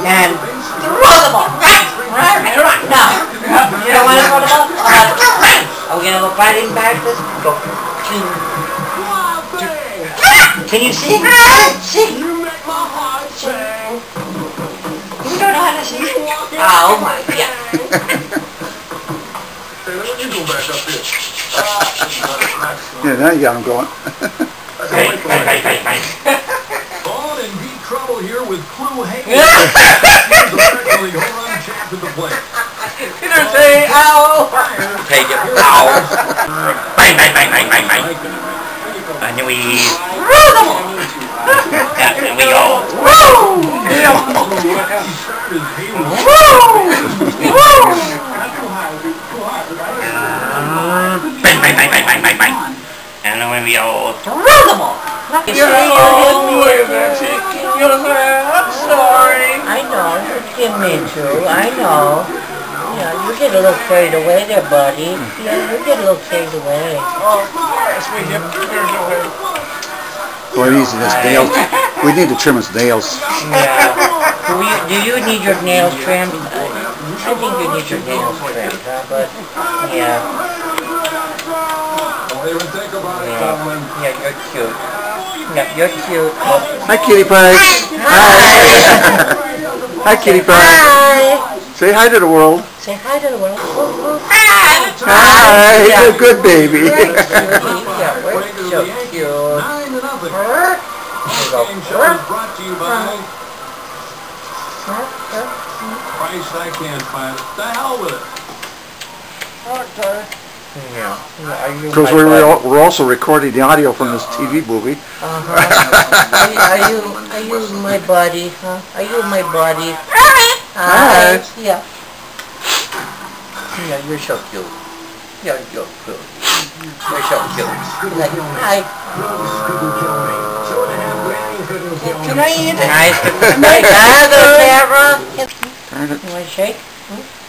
and throw the ball. Now, you don't want to throw the ball? Are we going to go fighting back this? Go. Can you see? See? You make my heart sing. You don't know how to sing? Oh my God. Hey, let me go back up here. Yeah, now you got him going. On in deep trouble here with Clue Hayes. Here's the practically home run champ at the plate. Peter say, ow. Take it. Ow. Bang, bang, bang, bang, bang, bang. And then we throw them all. And we go, woo! Bang, bang, bang, bang, bang, bang, bang. And then we go, throw them all. You're I'm sorry. I know, you didn't mean to. I know. Yeah, you get a little carried away there, buddy. Yeah, you get a little carried away. Oh, yes, we get carried away. Boy, these are his nails. We need to trim his nails. Yeah. Do you need your nails trimmed? I think you need your nails trimmed, huh? But, yeah. Don't even think about it, Colin. Yeah, you're cute. Yeah, you're cute. Hi, Kitty Pie. Hi. Hi, Kitty Pie. Hi. Say hi to the world. Say hi to the world. Hi. Hi. Yeah. You're a good baby. Yeah, we're so cute. 9-0. Game show is brought to you by Christ, I can't find it. The hell with it. Okay. Yeah. Because we're also recording the audio from this TV movie. Are you my buddy, huh? Are you my buddy? Hi. Yeah. Yeah, you're so cute. You're cute. You're so cute. You're like, hi. Can I eat it? Nice. Another camera. Darn it. You want to shake?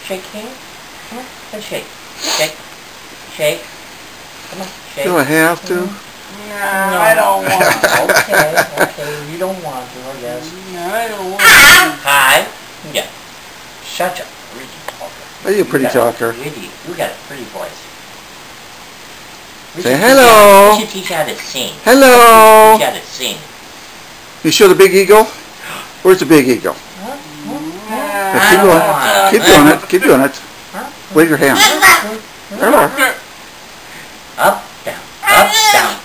Shake hands? Let's shake. Shake. Shake. Come on, shake. Do I have to? No, I don't want to. Okay, you don't want to, I guess. No, I don't want to. Hi. Yeah. Such a pretty talker. Are you a pretty talker? You got a pretty voice. Say hello. We should teach you how to sing. Hello. Teach you how to sing. You show the big eagle? Where's the big eagle? Yeah, keep going. Keep doing it. Keep doing it. Wave your hand. Hello. Up, down, up, down.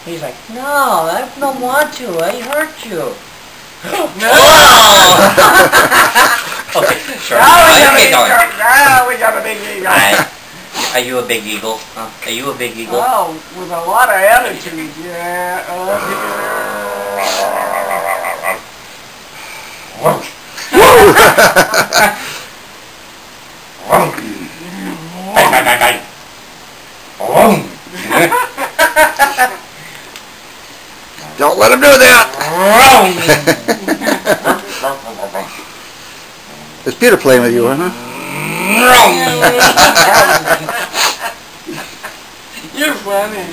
He's like, no, I don't want to. I hurt you. No. Okay, sure. Now we got a big eagle. Are you a big eagle? Are you a big eagle? Oh, with a lot of attitude, yeah. Don't let him do that. Is Peter playing with you, huh? You're funny.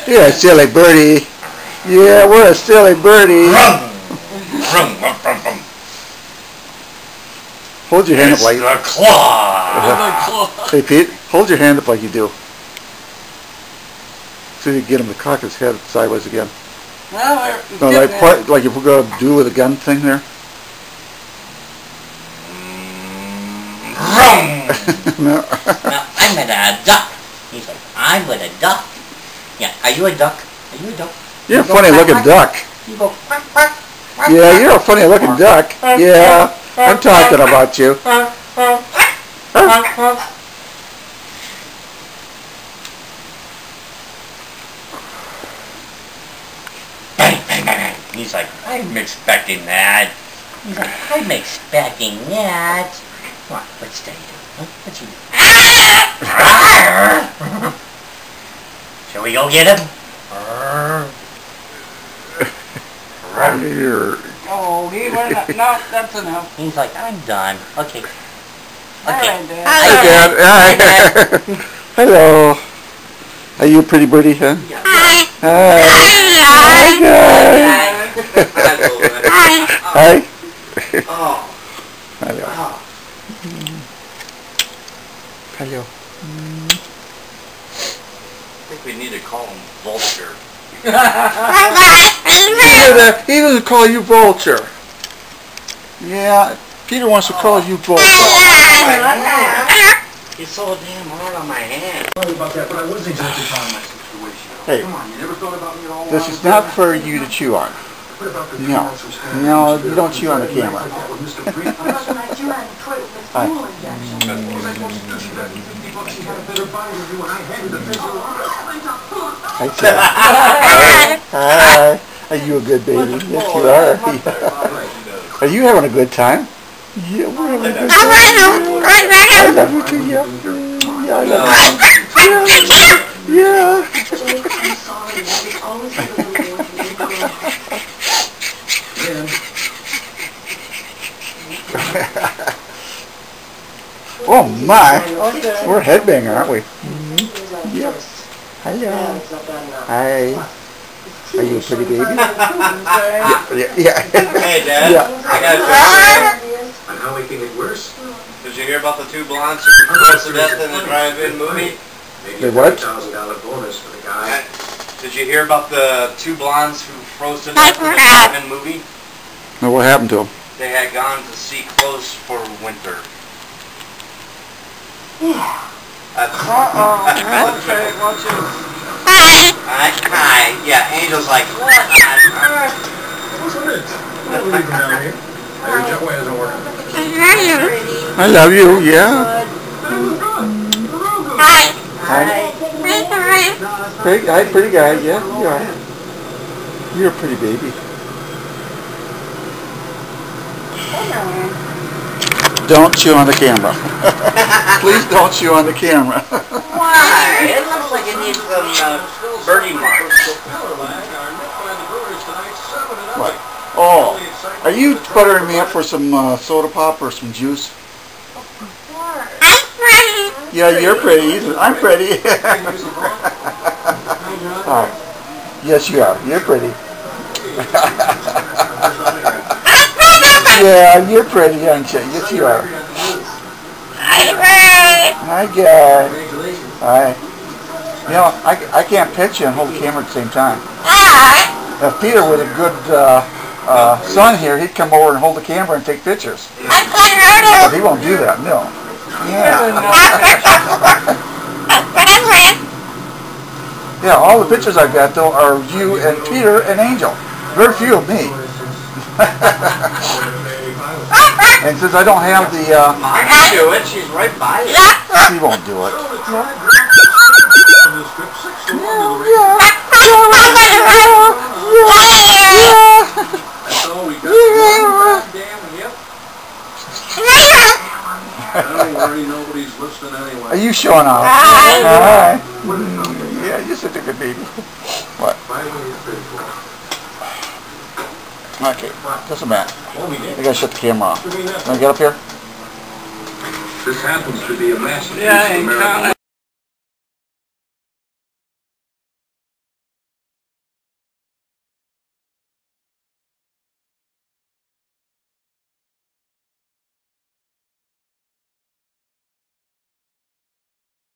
You're a silly birdie. Yeah, we're a silly birdie. Hold your hand up like... the claw. Hey, Pete, hold your hand up like you do. So you get him to cock his head sideways again. Well, No, like if we're going to do with a gun thing there. No. Now, I'm a duck. He's like, I'm with a duck. Yeah, are you a duck? Are you a duck? You're a funny looking duck. You go quack, quack, quack, Yeah, you're a funny looking duck. Yeah, I'm talking about you. Bang, bang, bang, bang. He's like, I'm expecting that. He's like, I'm expecting that. Come on, what's Daddy doing? Huh? What's he doing? Shall we go get him? oh, he went. No, that's enough. He's like, I'm done. Okay. Okay. Hi, Dad. Hi, Dad. Hi. Hello. Are you a pretty birdie, huh? Yeah. Hi. Hi. Oh. Hello. Hello. I think we need to call him Vulture. He doesn't call you Vulture. Yeah, Peter wants to call you Vulture. He's so damn hard on my hand. Sorry about that, but I wasn't exactly calling my situation. Hey, Come on, you never thought about me at all? this is not for you to chew on. What about the No. No, you don't chew on the camera. Hi. Hi, Sam. Hi. Are you a good baby? Yes, you are. Are you having a good time? Yeah, we're having a good time. I love you too, yeah. Yeah, I love you. Yeah. Oh my! We're headbanging, aren't we? Mm-hmm. Yep. Hello. Hi. Are you a pretty baby? Yeah. Hey, Dad. Yeah. I got a picture. On how we can get worse? Did you hear about the two blondes who were close to death in the drive-in movie? Maybe The what? $1,000 bonus for the guy. Did you hear about the two blondes who froze to death in the drive-in movie? Now what happened to him? They had gone to see clothes for winter. Okay, watch it. Hi. Yeah, Angel's like, what? What's with it? We'll leave him down here. Maybe Joey hasn't worked. I love you, yeah. Hi. Hi, pretty guy, yeah, you are. You're a pretty baby. Don't chew on the camera. Please don't chew on the camera. Why? It looks like it needs some birdie marks. What? Oh, are you buttering me up for some soda pop or some juice? Yeah, you're pretty. I'm pretty. Oh, yes, you are. You're pretty. Yeah, you're pretty, aren't you? Yes, you are. Hi, guy. Hi. You know, I can't pitch you and hold the camera at the same time. If Peter was a good son here, he'd come over and hold the camera and take pictures. But he won't do that, no. Yeah. Yeah, all the pictures I've got, though, are you and Peter and Angel. Very few of me. And since I don't have the... I can do it. She's right by you. She won't do it. Are you showing off? Hi. Yeah, you're such a good baby. What? Okay, doesn't matter. I gotta shut the camera off. Want to get up here? This happens to be a masterpiece Yeah, of ain't American